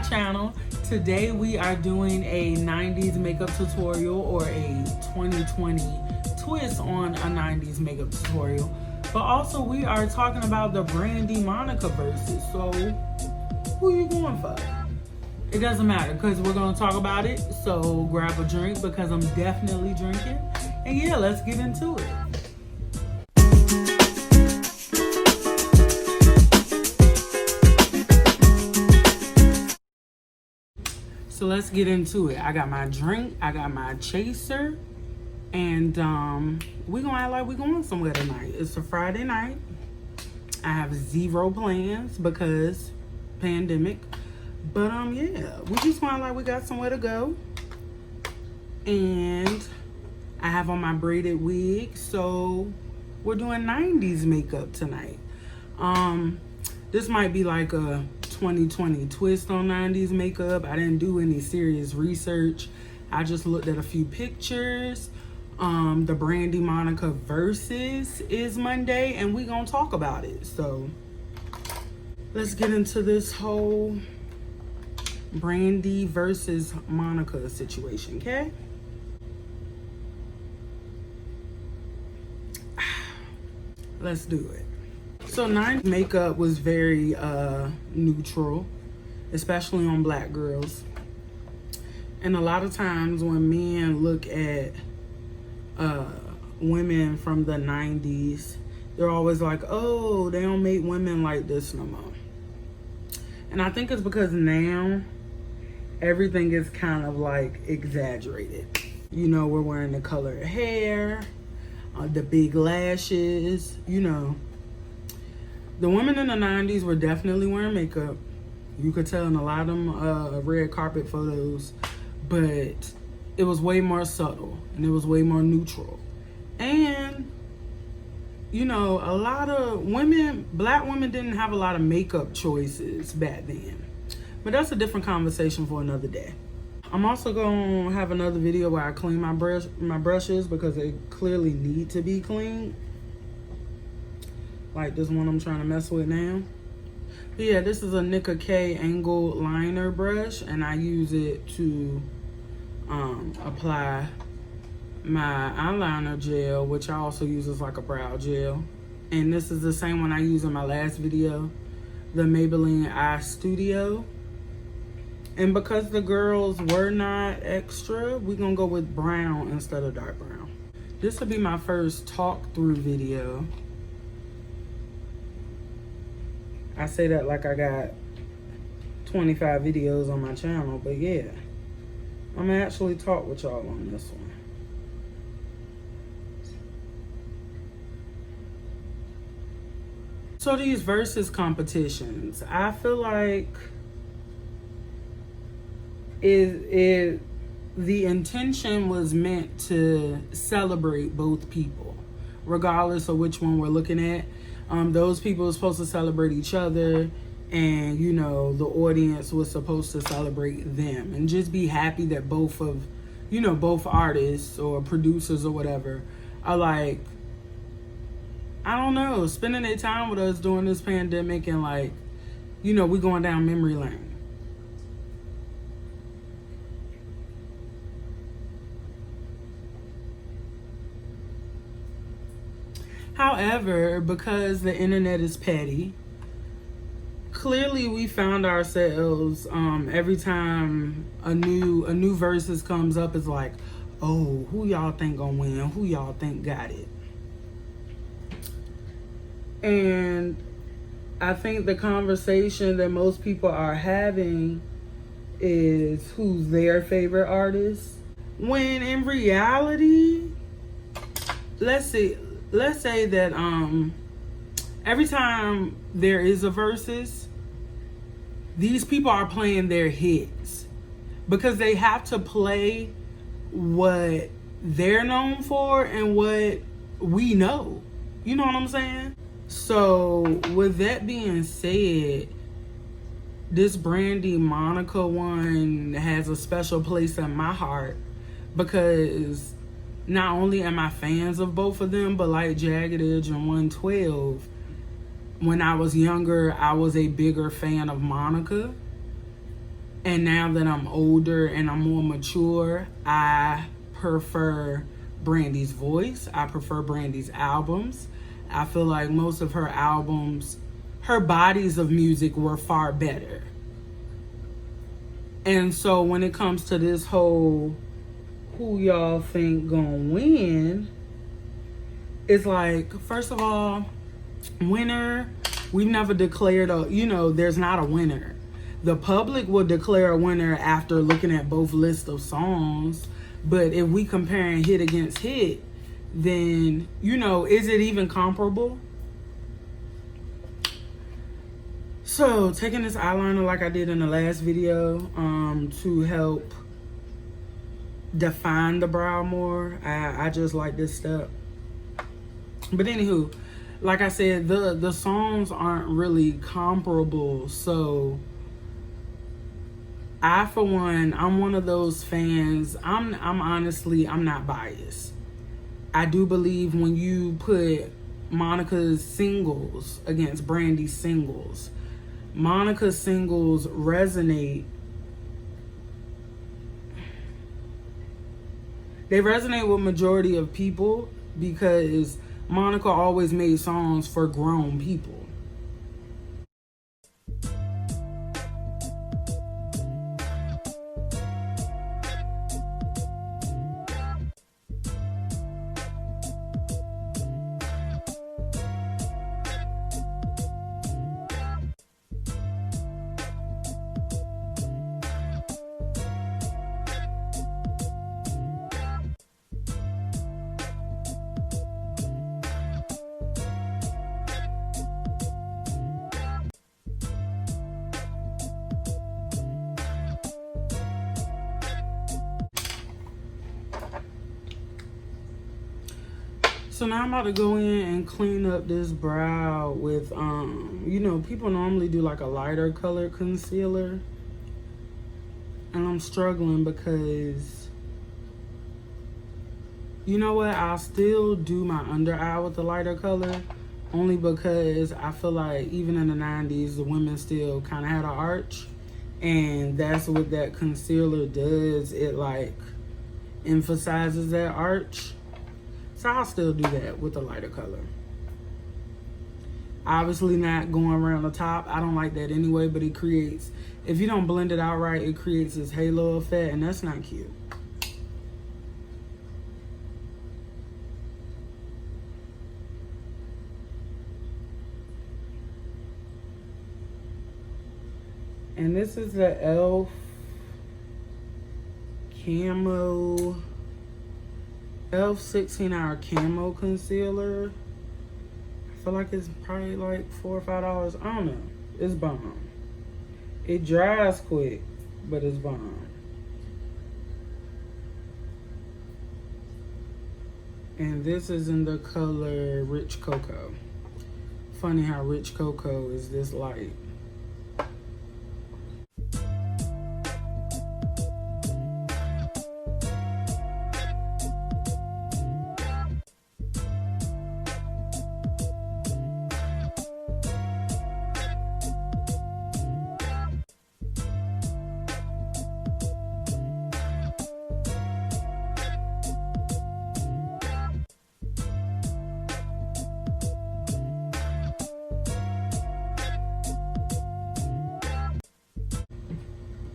channel. Today we are doing a 90s makeup tutorial, or a 2020 twist on a 90s makeup tutorial. But also we are talking about the BrandyXMonica Verzuz. So who are you going for? It doesn't matter because we're going to talk about it. So grab a drink because I'm definitely drinking. And yeah, let's get into it. So let's get into it. I got my drink, I got my chaser, and we're gonna act like we're going somewhere tonight. It's a Friday night. I have zero plans because pandemic. But yeah, we just gonna act like we got somewhere to go. And I have on my braided wig, so we're doing 90s makeup tonight. This might be like a 2020 twist on 90s makeup. I didn't do any serious research. I just looked at a few pictures. The BrandyXMonica Verzuz is Monday and we gonna talk about it. So let's get into this whole Brandy versus Monica situation, okay? Let's do it. So 90s makeup was very neutral, especially on black girls. And a lot of times when men look at women from the 90s, they're always like, oh, they don't make women like this no more. And I think it's because now everything is kind of like exaggerated. You know, we're wearing the colored hair, the big lashes, you know. The women in the 90s were definitely wearing makeup. You could tell in a lot of them red carpet photos, but it was way more subtle and it was way more neutral. And, you know, a lot of women, black women didn't have a lot of makeup choices back then. But that's a different conversation for another day. I'm also gonna have another video where I clean my brushes because they clearly need to be cleaned. Like this one I'm trying to mess with now. But yeah, this is a Nicka K angle liner brush, and I use it to apply my eyeliner gel, which I also use as like a brow gel. And this is the same one I used in my last video, the Maybelline Eye Studio. And because the girls were not extra, we're gonna go with brown instead of dark brown. This will be my first talk through video. I say that like I got 25 videos on my channel, but yeah, I'm gonna actually talk with y'all on this one. So these Verzuz competitions, I feel like the intention was meant to celebrate both people, regardless of which one we're looking at. Those people are supposed to celebrate each other, and you know, the audience was supposed to celebrate them and just be happy that both of, you know, both artists or producers or whatever are like, I don't know, spending their time with us during this pandemic, and like, you know, we going down memory lane. However, because the internet is petty, clearly we found ourselves every time a new Verzuz comes up, it's like, oh, who y'all think gonna win? Who y'all think got it? And I think the conversation that most people are having is who's their favorite artist. When in reality, let's say that every time there is a Verzuz, these people are playing their hits because they have to play what they're known for and what we know. You know what I'm saying? So with that being said, this BrandyXMonica one has a special place in my heart because not only am I fans of both of them, but like Jagged Edge and 112, when I was younger, I was a bigger fan of Monica. And now that I'm older and I'm more mature, I prefer Brandy's voice. I prefer Brandy's albums. I feel like most of her albums, her bodies of music were far better. And so when it comes to this whole who y'all think gonna win, it's like, first of all, winner, we've never declared a, there's not a winner. The public will declare a winner after looking at both lists of songs. But if we comparing hit against hit, then, is it even comparable? So, taking this eyeliner like I did in the last video to help define the brow more. I just like this step. But anywho, like I said, the songs aren't really comparable. So, I, for one, I'm one of those fans. I'm honestly, I'm not biased. I do believe when you put Monica's singles against Brandy's singles, Monica's singles resonate. They resonate with majority of people because Monica always made songs for grown people. So now I'm about to go in and clean up this brow with, people normally do like a lighter colored concealer. And I'm struggling because, you know what? I'll still do my under eye with the lighter color. Only because I feel like even in the 90s, the women still kind of had an arch. And that's what that concealer does. It like emphasizes that arch. So I'll still do that with the lighter color. Obviously not going around the top. I don't like that anyway, but it creates, if you don't blend it out right, it creates this halo effect, and that's not cute. And this is the e.l.f. Camo... e.l.f. 16-hour camo concealer. I feel like it's probably like $4 or $5. I don't know. It's bomb. It dries quick, but it's bomb. And this is in the color Rich Cocoa. Funny how Rich Cocoa is this light.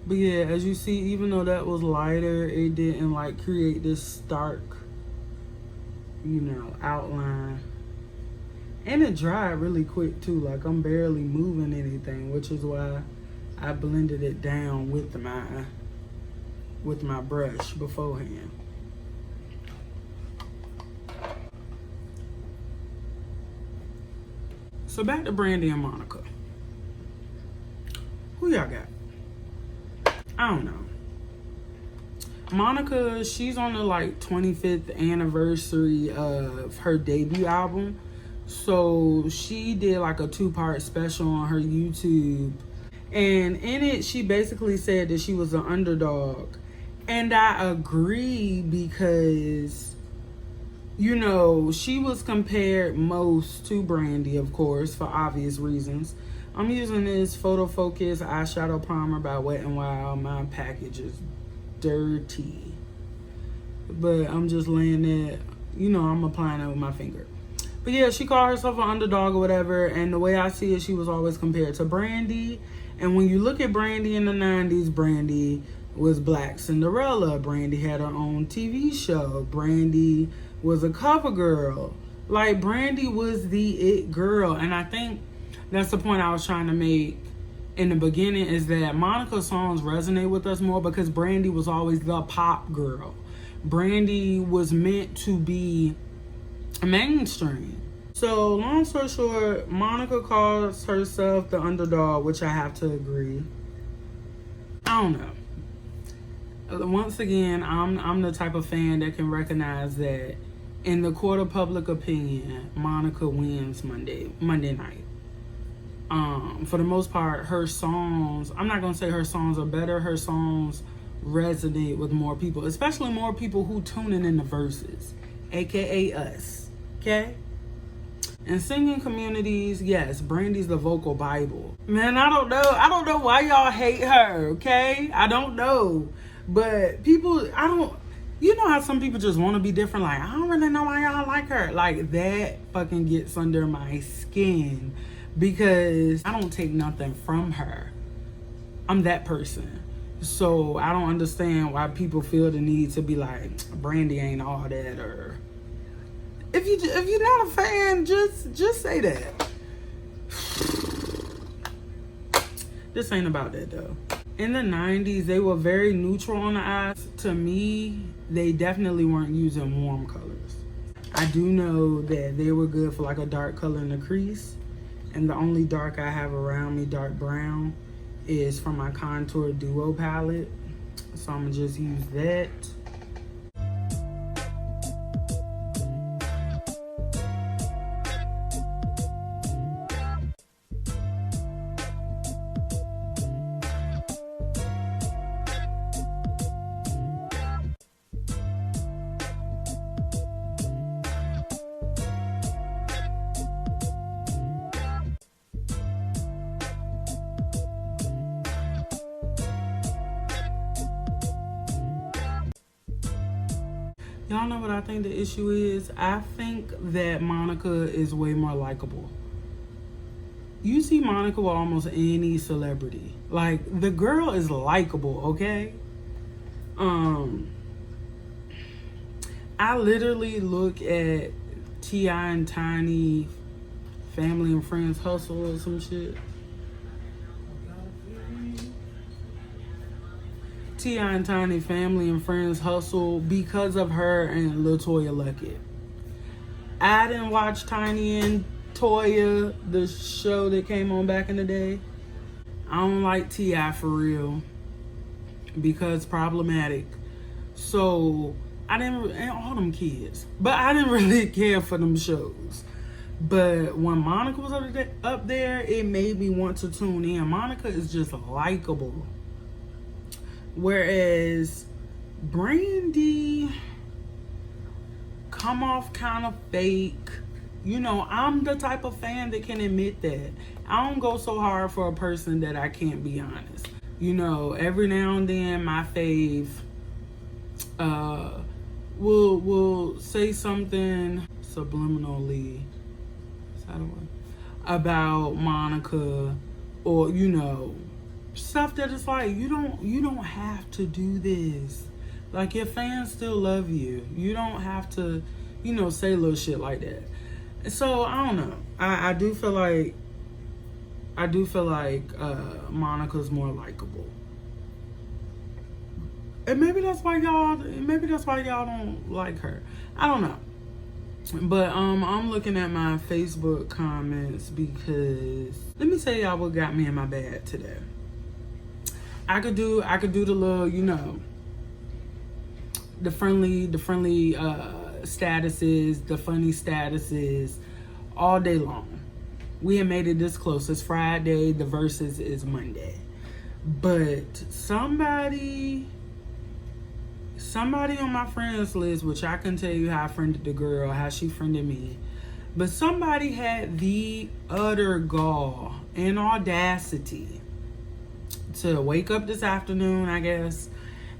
But yeah, as you see, even though that was lighter, it didn't like create this stark, outline. And it dried really quick too. Like I'm barely moving anything, which is why I blended it down with my brush beforehand. So back to Brandy and Monica. Who y'all got? I don't know. Monica, she's on the like 25th anniversary of her debut album. So she did like a 2-part special on her YouTube. And in it, she basically said that she was an underdog. And I agree because, she was compared most to Brandy, of course, for obvious reasons. I'm using this Photo Focus eyeshadow primer by Wet n Wild. My package is dirty, but I'm just laying it, you know, I'm applying it with my finger. But yeah, she called herself an underdog or whatever, and the way I see it, she was always compared to Brandy. And when you look at Brandy in the 90s, Brandy was Black Cinderella. Brandy had her own TV show. Brandy was a cover girl. Like, Brandy was the it girl. And I think that's the point I was trying to make in the beginning, is that Monica's songs resonate with us more because Brandy was always the pop girl. Brandy was meant to be mainstream. So long story short, Monica calls herself the underdog, which I have to agree. I don't know. Once again, I'm the type of fan that can recognize that in the court of public opinion, Monica wins Monday night. For the most part, her songs, I'm not gonna say her songs are better, her songs resonate with more people, especially more people who tune in the Verzuz, aka us. Okay? In singing communities, yes, Brandy's the vocal Bible. Man, I don't know why y'all hate her, okay? I don't know. But people, you know how some people just want to be different? Like, I don't really know why y'all like her. Like, that fucking gets under my skin because I don't take nothing from her. I'm that person. So I don't understand why people feel the need to be like, Brandy ain't all that, or if you're not a fan, just say that. This ain't about that though. In the 90s, they were very neutral on the eyes. To me, they definitely weren't using warm colors. I do know that they were good for like a dark color in the crease. And the only dark I have around me, dark brown, is from my Contour Duo palette. So I'm gonna just use that. Y'all know what I think the issue is? I think that Monica is way more likable. You see Monica with almost any celebrity. Like, the girl is likable, okay? I literally look at T.I. and Tiny Family and Friends Hustle or some shit. T.I. and Tiny Family and Friends Hustle because of her and LaToya Luckett. I didn't watch Tiny and Toya, the show that came on back in the day. I don't like T.I. for real because problematic. So I didn't, and all them kids, but I didn't really care for them shows. But when Monica was up there, it made me want to tune in. Monica is just likable. Whereas Brandy come off kind of fake. You know, I'm the type of fan that can admit that. I don't go so hard for a person that I can't be honest. You know, every now and then my fave will say something subliminally about Monica, or you know, stuff that is like, you don't have to do this. Like, your fans still love you. You don't have to, you know, say little shit like that. So I don't know. I do feel like Monica's more likable. And maybe that's why y'all don't like her. I don't know. But I'm looking at my Facebook comments because let me tell y'all what got me in my bag today. I could do the little, you know, the friendly statuses, the funny statuses all day long. We have made it this close. It's Friday, the Verzuz is Monday. But somebody on my friends list, which I can tell you how I friended the girl, how she friended me, but somebody had the utter gall and audacity to wake up this afternoon, I guess,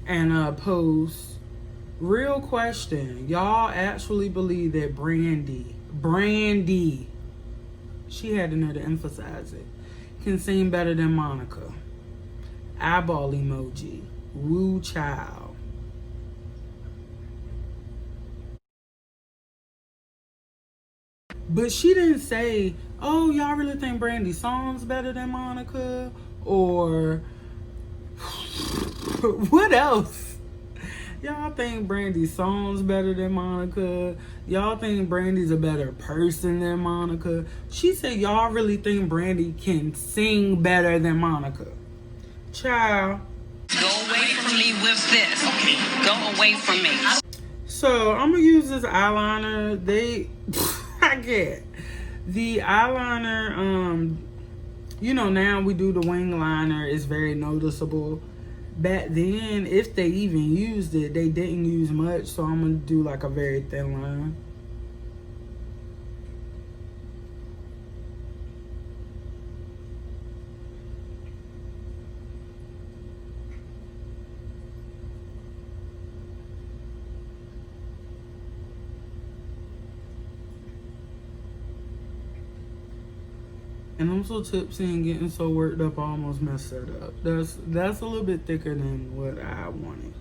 and post, real question, y'all actually believe that Brandy, she had to know to emphasize it, can sing better than Monica? Eyeball emoji. Woo child. But she didn't say, oh, y'all really think Brandy's song's better than Monica? Or what else? Y'all think Brandy's song's better than Monica? Y'all think Brandy's a better person than Monica? She said y'all really think Brandy can sing better than Monica. Child. Go away from me with this. Okay. Go away from me. So I'm gonna use this eyeliner. I get the eyeliner. You know, now we do the wing liner. It's very noticeable. Back then, if they even used it, they didn't use much. So I'm gonna do like a very thin line. And I'm so tipsy and getting so worked up, I almost messed that up. That's a little bit thicker than what I wanted.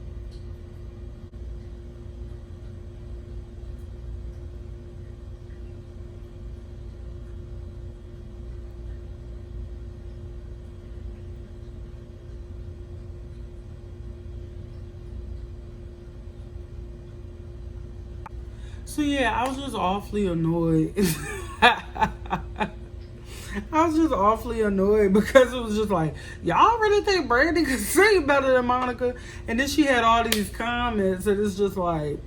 So yeah, I was just awfully annoyed. I was just awfully annoyed because it was just like, y'all really think Brandy could sing better than Monica? And then she had all these comments, and it's just like,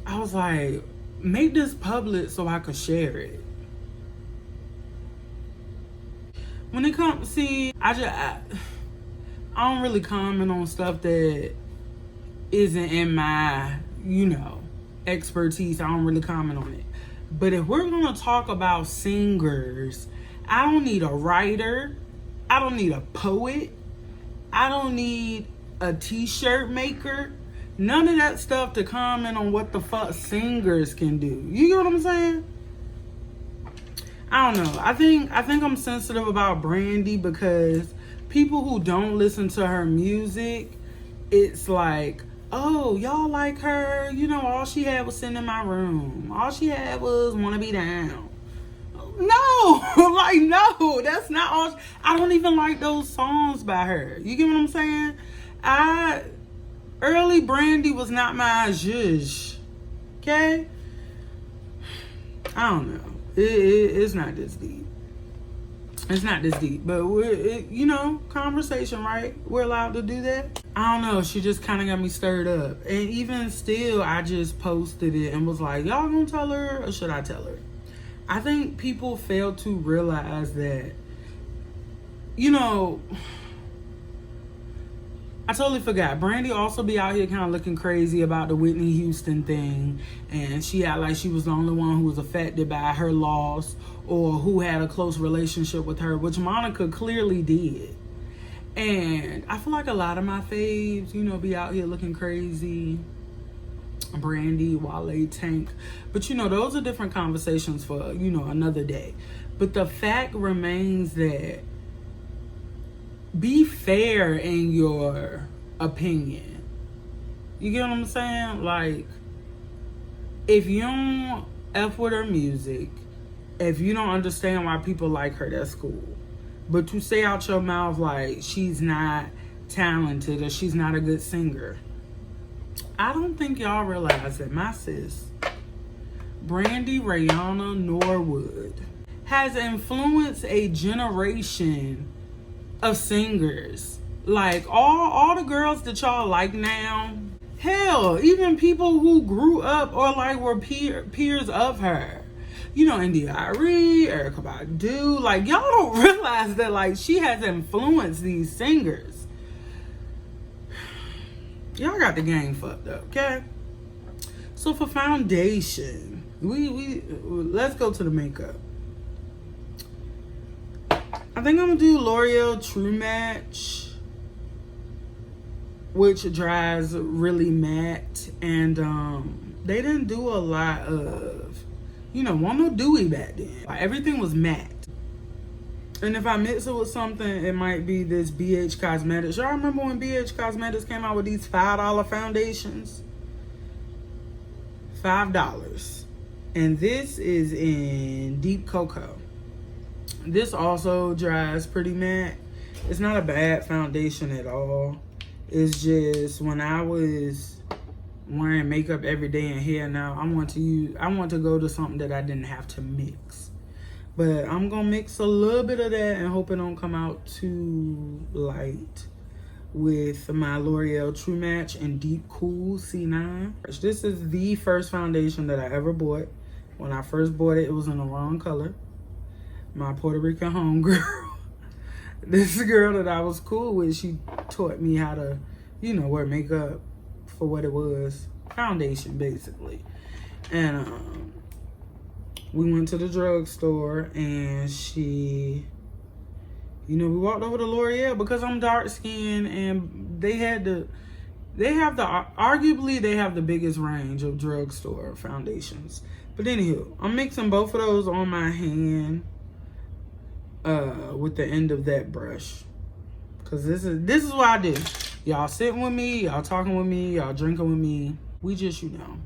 I was like, make this public so I could share it. When it comes, see, I don't really comment on stuff that isn't in my, expertise. I don't really comment on it. But if we're going to talk about singers, I don't need a writer. I don't need a poet. I don't need a t-shirt maker. None of that stuff to comment on what the fuck singers can do. You get what I'm saying? I don't know. I think I'm sensitive about Brandy because people who don't listen to her music, it's like, oh, y'all like her, all she had was sitting in my room. All she had was wanna be down. No, no, that's not all. I don't even like those songs by her. You get what I'm saying? Early Brandy was not my zhuzh. Okay? I don't know. It's not this deep. It's not this deep, but conversation, right? We're allowed to do that. I don't know. She just kind of got me stirred up. And even still, I just posted it and was like, y'all gonna tell her or should I tell her? I think people fail to realize that, I totally forgot. Brandy also be out here kind of looking crazy about the Whitney Houston thing. And she act like she was the only one who was affected by her loss or who had a close relationship with her, which Monica clearly did. And I feel like a lot of my faves, be out here looking crazy. Brandy, Wale, Tank. But, those are different conversations for, another day. But the fact remains that be fair in your opinion. You get what I'm saying? Like, if you don't F with her music, if you don't understand why people like her, that's cool. But to say out your mouth like she's not talented or she's not a good singer, I don't think y'all realize that my sis, Brandy Rihanna Norwood, has influenced a generation of singers. Like all the girls that y'all like now, hell, even people who grew up or like were peers of her. India Arie, Erykah Badu, like y'all don't realize that like she has influenced these singers. Y'all got the game fucked up, okay? So for foundation, we let's go to the makeup. I think I'm gonna do L'Oreal True Match, which dries really matte, and they didn't do a lot of, you know, one more dewy back then. Like, everything was matte. And if I mix it with something, it might be this BH Cosmetics. Y'all remember when BH Cosmetics came out with these $5 foundations? $5. And this is in Deep Cocoa. This also dries pretty matte. It's not a bad foundation at all. It's just when I was wearing makeup every day and hair now, I want to go to something that I didn't have to mix. But I'm gonna mix a little bit of that and hope it don't come out too light with my L'Oreal True Match in Deep Cool C9. This is the first foundation that I ever bought. When I first bought it, it was in the wrong color. My Puerto Rican homegirl, this girl that I was cool with, she taught me how to, you know, wear makeup for what it was. Foundation, basically. And we went to the drugstore and she, you know, we walked over to L'Oreal because I'm dark skinned, and arguably they have the biggest range of drugstore foundations. But anywho, I'm mixing both of those on my hand with the end of that brush. Cause this is what I do. Y'all sitting with me, y'all talking with me, y'all drinking with me. We just, you know,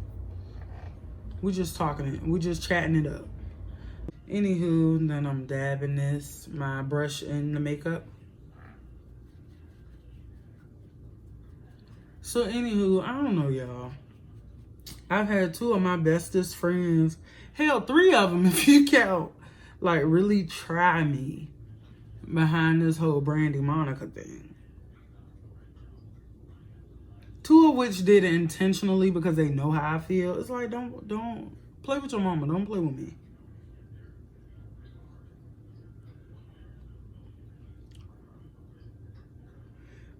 we just talking, we just chatting it up. Anywho, then I'm dabbing my brush in the makeup. So anywho, I don't know, y'all. I've had 2 of my bestest friends, hell, 3 of them if you count, like really try me behind this whole BrandyXMonica thing. 2 of which did it intentionally because they know how I feel. It's like, don't play with your mama, don't play with me.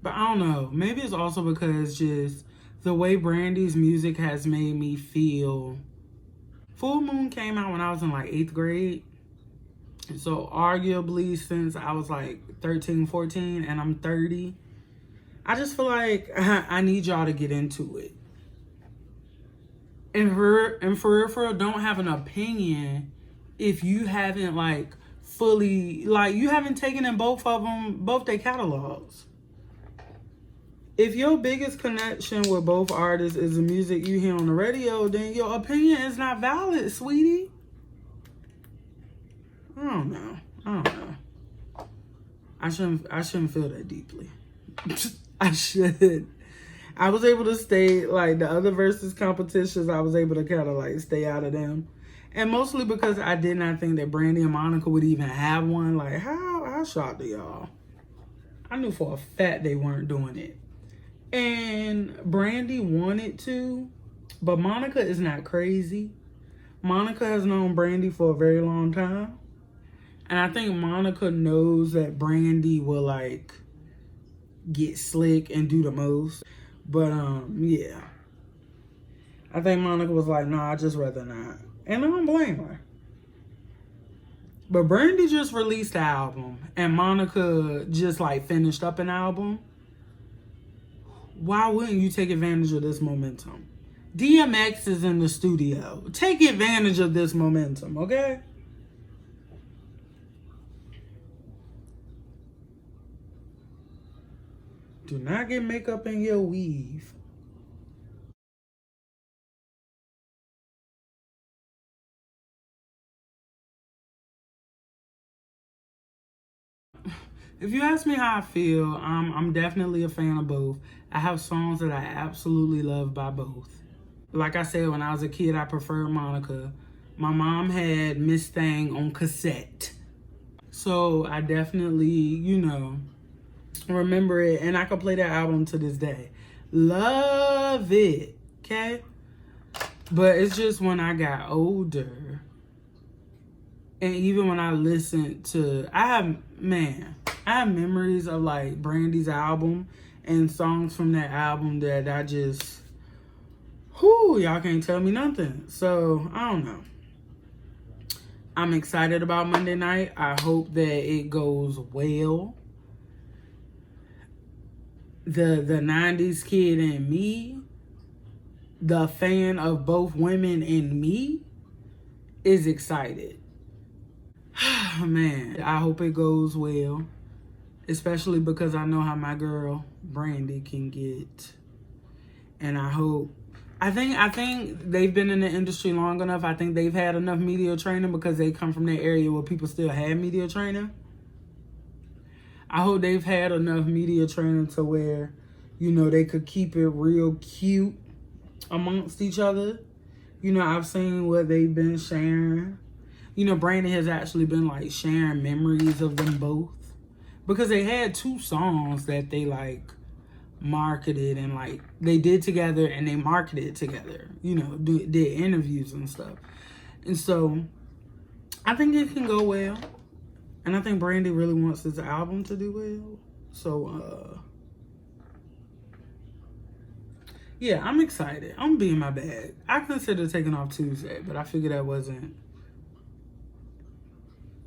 But I don't know, maybe it's also because just the way Brandy's music has made me feel. Full Moon came out when I was in like 8th grade. So arguably since I was like 13, 14 and I'm 30, I just feel like I need y'all to get into it. And for real, don't have an opinion if you haven't like fully, like you haven't taken in both their catalogs. If your biggest connection with both artists is the music you hear on the radio, then your opinion is not valid, sweetie. I don't know. I shouldn't feel that deeply. I should. I was able to stay, like, the other Verzuz competitions, I was able to kind of, like, stay out of them. And mostly because I did not think that BrandyXMonica would even have one. Like, how shocked are y'all? I knew for a fact they weren't doing it. And Brandy wanted to, but Monica is not crazy. Monica has known Brandy for a very long time. And I think Monica knows that Brandy will, like, get slick and do the most. But, yeah. I think Monica was like, nah, I'd just rather not. And I don't blame her. But Brandy just released the album. And Monica just, like, finished up an album. Why wouldn't you take advantage of this momentum? DMX is in the studio. Take advantage of this momentum, okay? Do not get makeup in your weave. If you ask me how I feel, I'm definitely a fan of both. I have songs that I absolutely love by both. Like I said, when I was a kid, I preferred Monica. My mom had Miss Thing on cassette. So I definitely, you know, remember it. And I could play that album to this day. Love it, okay? But it's just when I got older, and even when I listened to, I have memories of like Brandy's album and songs from that album that I just, y'all can't tell me nothing. So I don't know. I'm excited about Monday night. I hope that it goes well. The 90s kid in me, the fan of both women in me, is excited. Man, I hope it goes well. Especially because I know how my girl Brandy can get. And I think they've been in the industry long enough. I think they've had enough media training because they come from that area where people still have media training. I hope they've had enough media training to where, you know, they could keep it real cute amongst each other. You know, I've seen what they've been sharing. You know, Brandy has actually been like sharing memories of them both. Because they had 2 songs that they like marketed and like they did together and they marketed together, you know, did interviews and stuff. And so I think it can go well. And I think Brandy really wants this album to do well. So yeah, I'm excited. I'm being my bag. I considered taking off Tuesday, but I figured it wasn't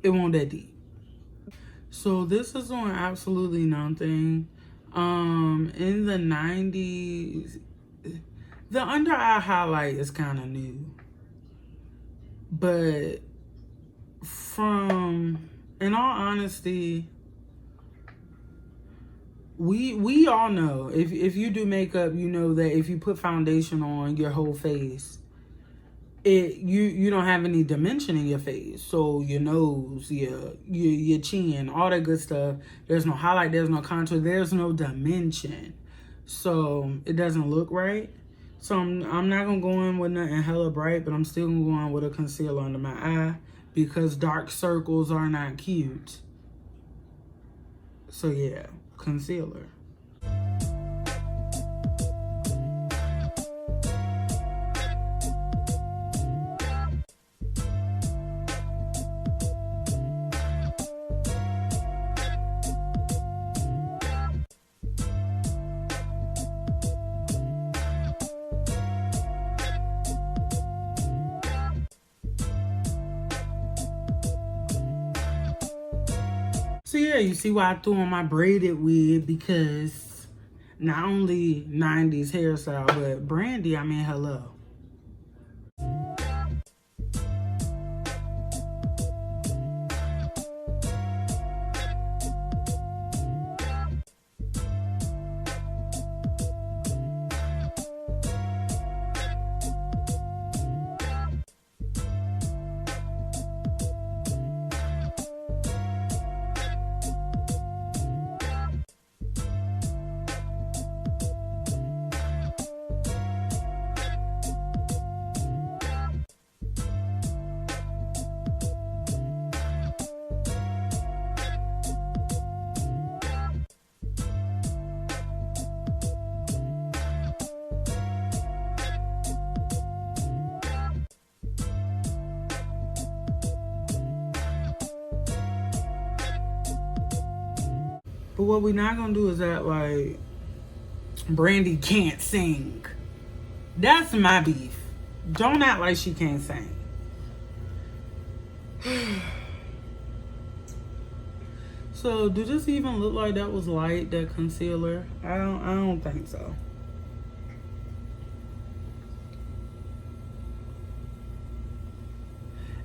that deep. So this is on Absolutely Nothing. In the 90s, the under eye highlight is kind of new. But in all honesty, we all know, if you do makeup, you know that if you put foundation on your whole face, you don't have any dimension in your face. So your nose, your chin, all that good stuff, there's no highlight, there's no contour, there's no dimension. So it doesn't look right. So I'm not gonna go in with nothing hella bright, but I'm still gonna go in with a concealer under my eye because dark circles are not cute. So yeah, concealer. So yeah, you see why I threw on my braided wig, because not only 90s hairstyle, but Brandy, I mean, hello. But what we're not gonna do is act like Brandy can't sing. That's my beef. Don't act like she can't sing. So, do this even look like that was light, that concealer? I don't think so.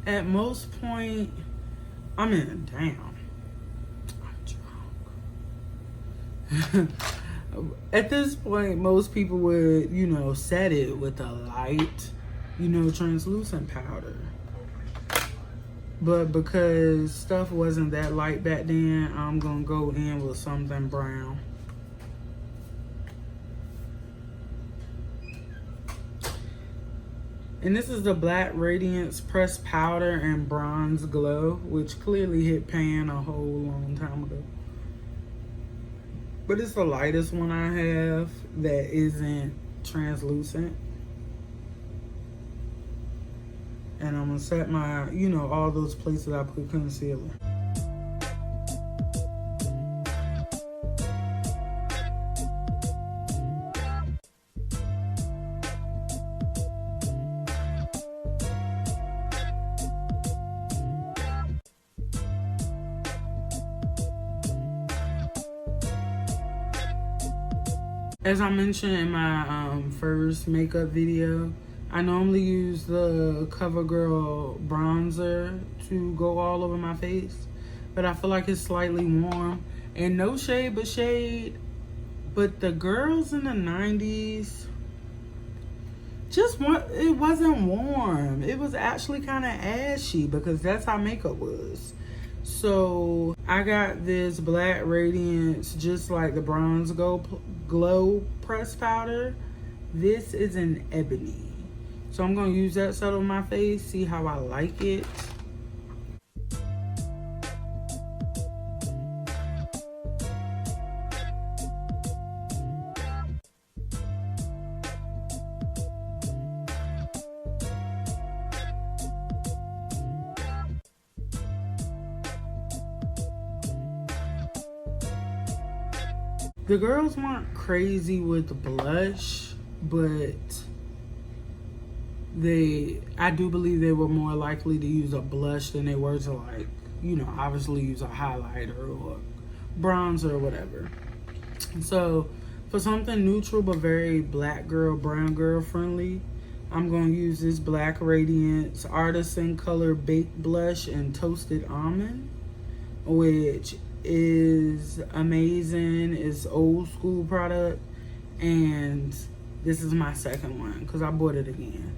At most point, damn. I'm drunk. At this point, most people would, you know, set it with a light, you know, translucent powder. But because stuff wasn't that light back then, I'm gonna go in with something brown. And this is the Black Radiance Pressed Powder and Bronze Glow, which clearly hit pan a whole long time ago. But it's the lightest one I have that isn't translucent. And I'm gonna set my, you know, all those places I put concealer. As I mentioned in my first makeup video, I normally use the CoverGirl bronzer to go all over my face, but I feel like it's slightly warm. And no shade but shade, but the girls in the 90s, it wasn't warm. It was actually kind of ashy because that's how makeup was. So I got this black Radiance, just like the Bronze Glow pressed powder. This is an ebony. So I'm going to use that set on my face, see how I like it. The girls weren't crazy with blush, but I do believe they were more likely to use a blush than they were to, like, you know, obviously use a highlighter or bronzer or whatever. So for something neutral but very black girl, brown girl friendly, I'm going to use this black Radiance Artisan Color Baked Blush in Toasted Almond, which is amazing. It's old school product, and this is my second one because I bought it again.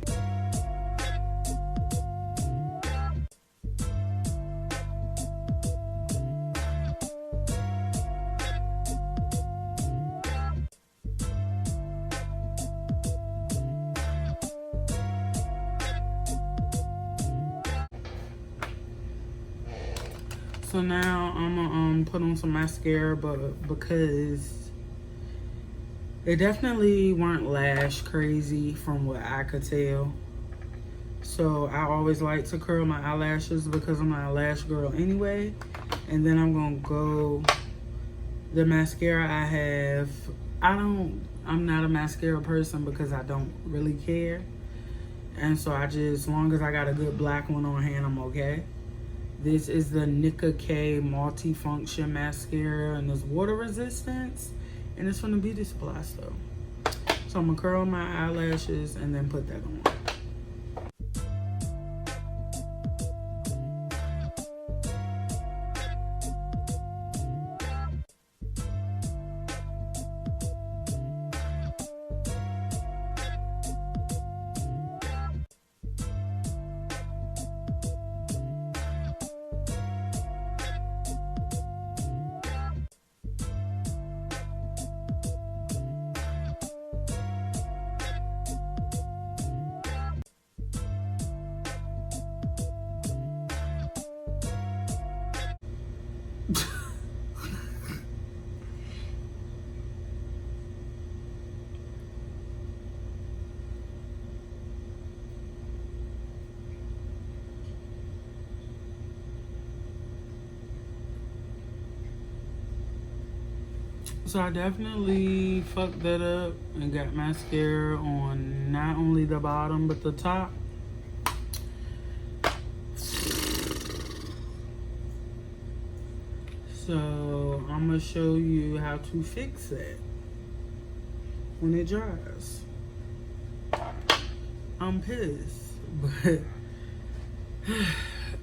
So now I'm gonna put on some mascara, but because they definitely weren't lash crazy from what I could tell. So I always like to curl my eyelashes because I'm not a lash girl anyway. And then I'm gonna go, the mascara I have, I'm not a mascara person because I don't really care. And so as long as I got a good black one on hand, I'm okay. This is the Nicka K Multifunction Mascara, and it's water resistance, and it's from the beauty supply store. So I'm gonna curl my eyelashes and then put that on. So I definitely fucked that up and got mascara on not only the bottom but the top. So I'm gonna show you how to fix it when it dries. I'm pissed, but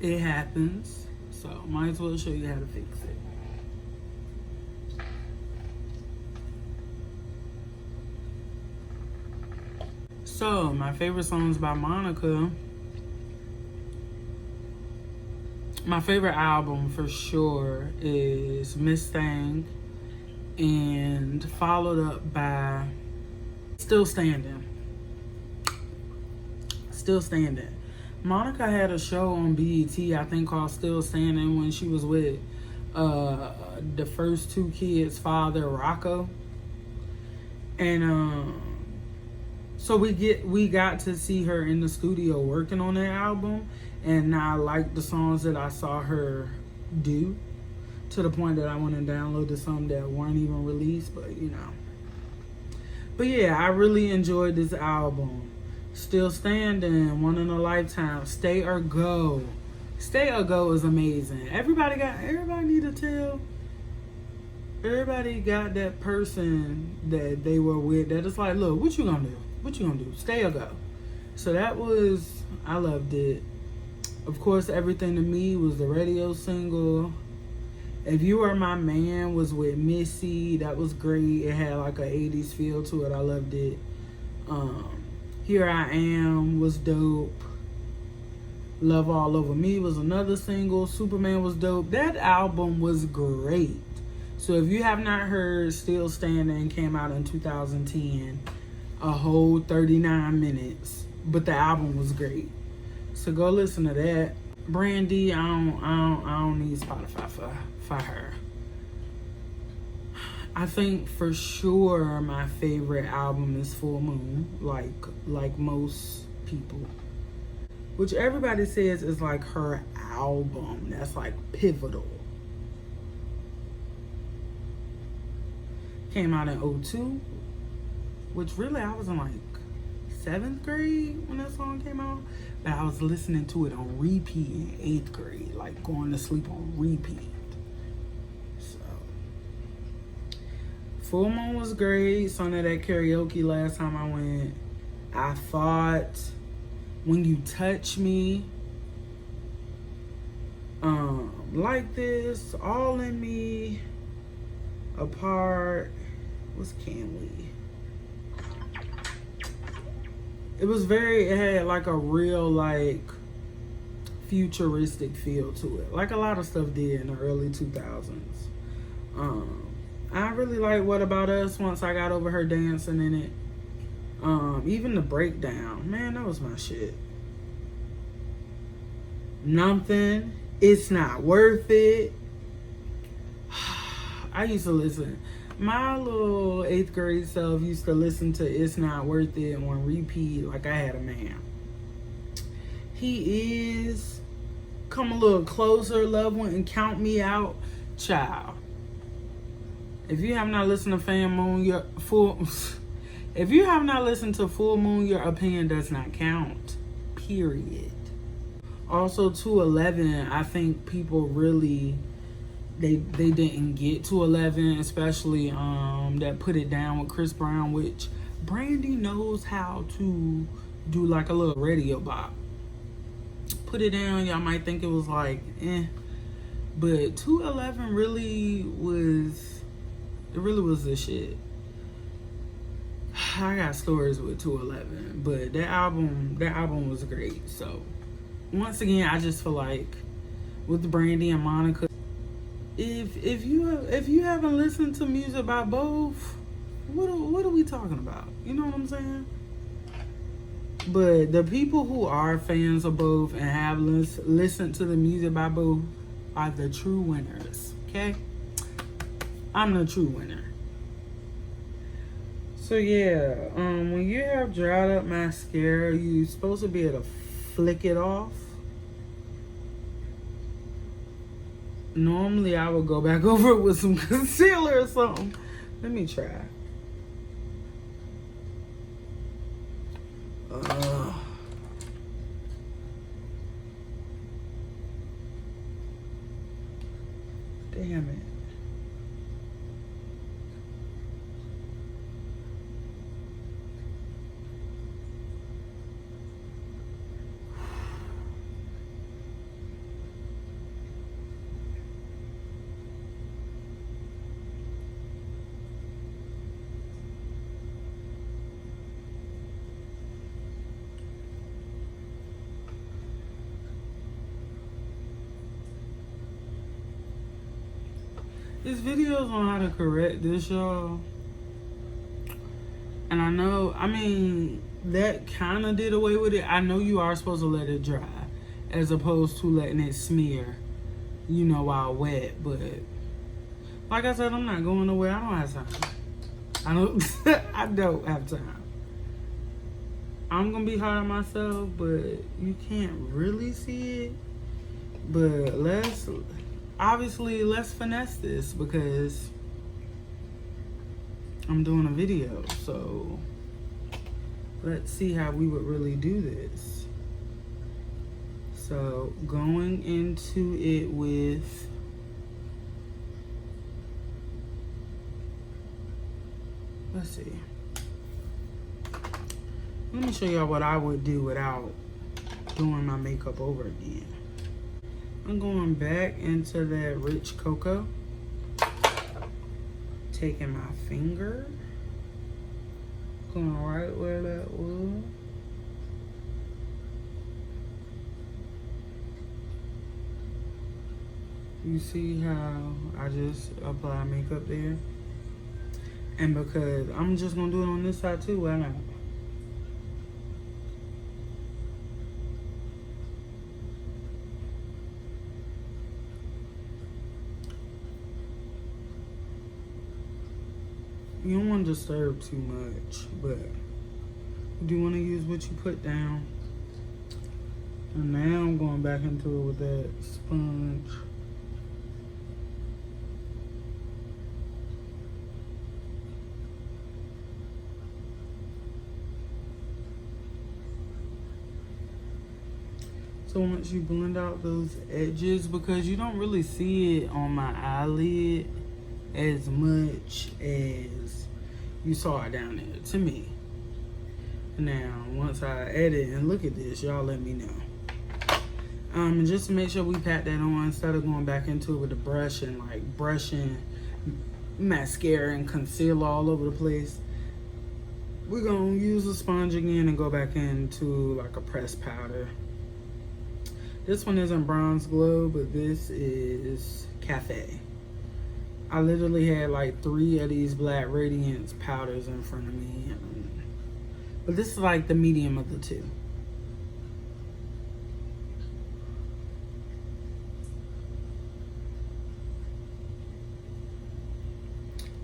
it happens. So might as well show you how to fix it. So, my favorite songs by Monica. My favorite album for sure is Miss Thing, and followed up by Still Standing. Still Standing. Monica had a show on BET, I think, called Still Standing, when she was with the first two kids' father, Rocco. And so we got to see her in the studio working on that album, and I liked the songs that I saw her do, to the point that I went and downloaded some that weren't even released, but you know. But yeah, I really enjoyed this album. Still Standing, One in a Lifetime, Stay or Go. Stay or Go is amazing. Everybody need to tell Everybody got that person that they were with that is like, look, what you gonna do? What you gonna do? Stay or go? So that was, I loved it. Of course, Everything to Me was the radio single. If You Were My Man was with Missy. That was great. It had like a 80s feel to it. I loved it. Here I Am was dope. Love All Over Me was another single. Superman was dope. That album was great. So if you have not heard Still Standing, came out in 2010, a whole 39 minutes. But the album was great. So go listen to that. Brandy, I don't need Spotify for her. I think for sure my favorite album is Full Moon, like most people. Which everybody says is like her album that's like pivotal. Came out in 2002, which really I was in like 7th grade when that song came out. But I was listening to it on repeat in 8th grade, like going to sleep on repeat. So, Full Moon was great. Sung at that karaoke last time I went. I thought When You Touch Me, Like This, All in Me, Apart. What's Can We? It had like a real like futuristic feel to it. Like a lot of stuff did in the early 2000s. I really like What About Us once I got over her dancing in it. Even the breakdown, man, that was my shit. Nothing. It's Not Worth It. I used to listen. My little 8th grade self used to listen to It's Not Worth It on repeat like I had a man. He Is, Come a Little Closer, Love One, and Count Me Out. Child. If you have not listened to if you have not listened to Full Moon, your opinion does not count. Period. Also, 211, I think people really they didn't get to 11, especially that Put It Down with Chris Brown, which Brandy knows how to do like a little radio bop. Put It Down, y'all might think it was like but 211 really was the shit. I got stories with 211, but that album was great. So once again, I just feel like with Brandy and Monica, if you haven't listened to music by both, what are we talking about? You know what I'm saying? But the people who are fans of both and have listened to the music by both are the true winners. Okay, I'm the true winner. So yeah, when you have dried up mascara, you're supposed to be able to flick it off. Normally I would go back over it with some concealer or something. Let me try. Damn it. There's videos on how to correct this, y'all. And I know, I mean, that kind of did away with it. I know you are supposed to let it dry as opposed to letting it smear, you know, while wet. But like I said, I'm not going nowhere. I don't have time. I don't have time. I'm going to be hard on myself, but you can't really see it. But let's finesse this because I'm doing a video. So let's see how we would really do this. So going into it with see. Let me show y'all what I would do without doing my makeup over again. I'm going back into that rich cocoa. Taking my finger. Going right where that was. You see how I just apply makeup there? And because I'm just gonna do it on this side too, why not? You don't want to disturb too much, but you do want to use what you put down. And now I'm going back into it with that sponge. So once you blend out those edges, because you don't really see it on my eyelid as much as you saw it down there, to me. Now, once I edit and look at this, y'all let me know. And just to make sure we pat that on, instead of going back into it with a brush and like brushing mascara and concealer all over the place, we're gonna use a sponge again and go back into like a pressed powder. This one isn't Bronze Glow, but this is Cafe. I literally had like 3 of these black Radiance powders in front of me. But this is like the medium of the two.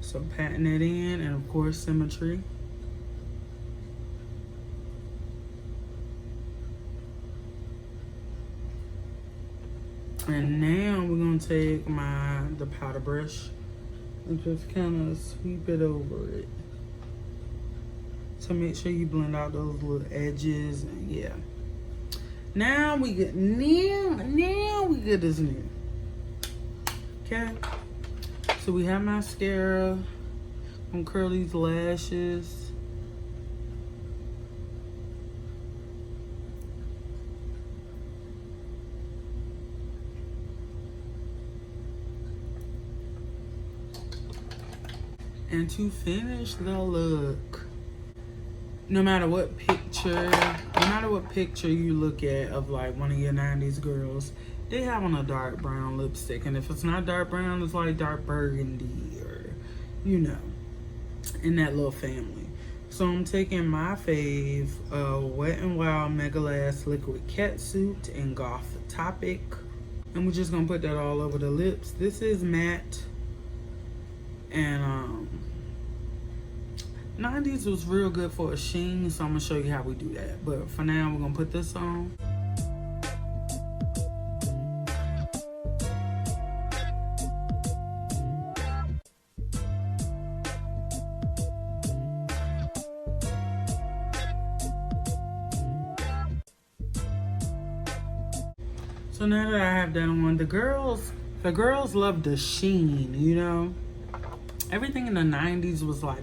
So patting it in, and of course symmetry. And now we're gonna take the powder brush and just kind of sweep it over it. So make sure you blend out those little edges, and yeah. Now we get now we good as new. Okay. So we have mascara. I'm gonna curl these lashes. And to finish the look, no matter what picture you look at of like one of your 90s girls, they have on a dark brown lipstick. And if it's not dark brown, it's like dark burgundy, or, you know, in that little family. So I'm taking my fave, Wet n Wild Mega Last Liquid Catsuit in Goth Topic. And we're just gonna put that all over the lips. This is matte. And 90s was real good for a sheen, so I'm gonna show you how we do that. But for now, we're gonna put this on. So now that I have that on, the girls love the sheen, you know? Everything in the 90s was like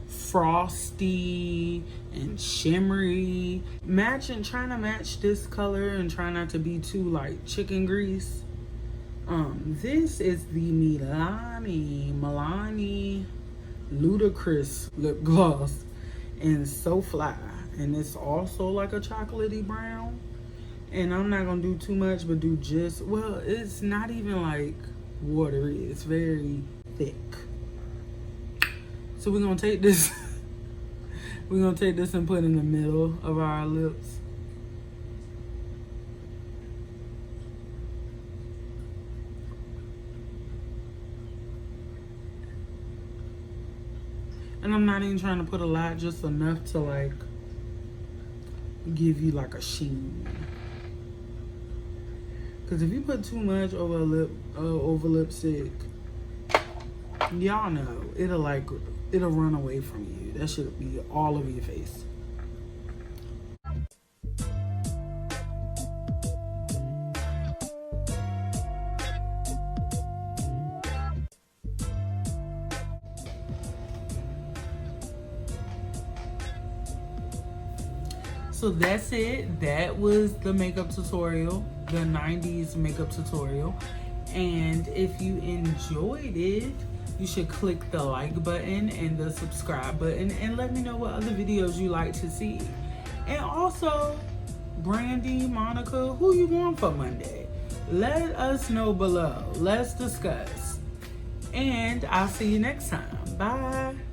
frosty and shimmery. Trying to match this color and try not to be too like chicken grease. This is the Milani Ludicrous lip gloss in So Fly. And it's also like a chocolatey brown. And I'm not gonna do too much, but do just, well, it's not even like watery. It's very thick. So we're gonna take this and put in the middle of our lips. And I'm not even trying to put a lot, just enough to like give you like a sheen. Cause if you put too much over lipstick, y'all know it'll run away from you. That should be all over your face. so that's it. That was the makeup tutorial, the 90s makeup tutorial. And if you enjoyed it, you should click the like button and the subscribe button and let me know what other videos you like to see. And also, BrandyXMonica, who you want for Monday? Let us know below. Let's discuss. And I'll see you next time. Bye.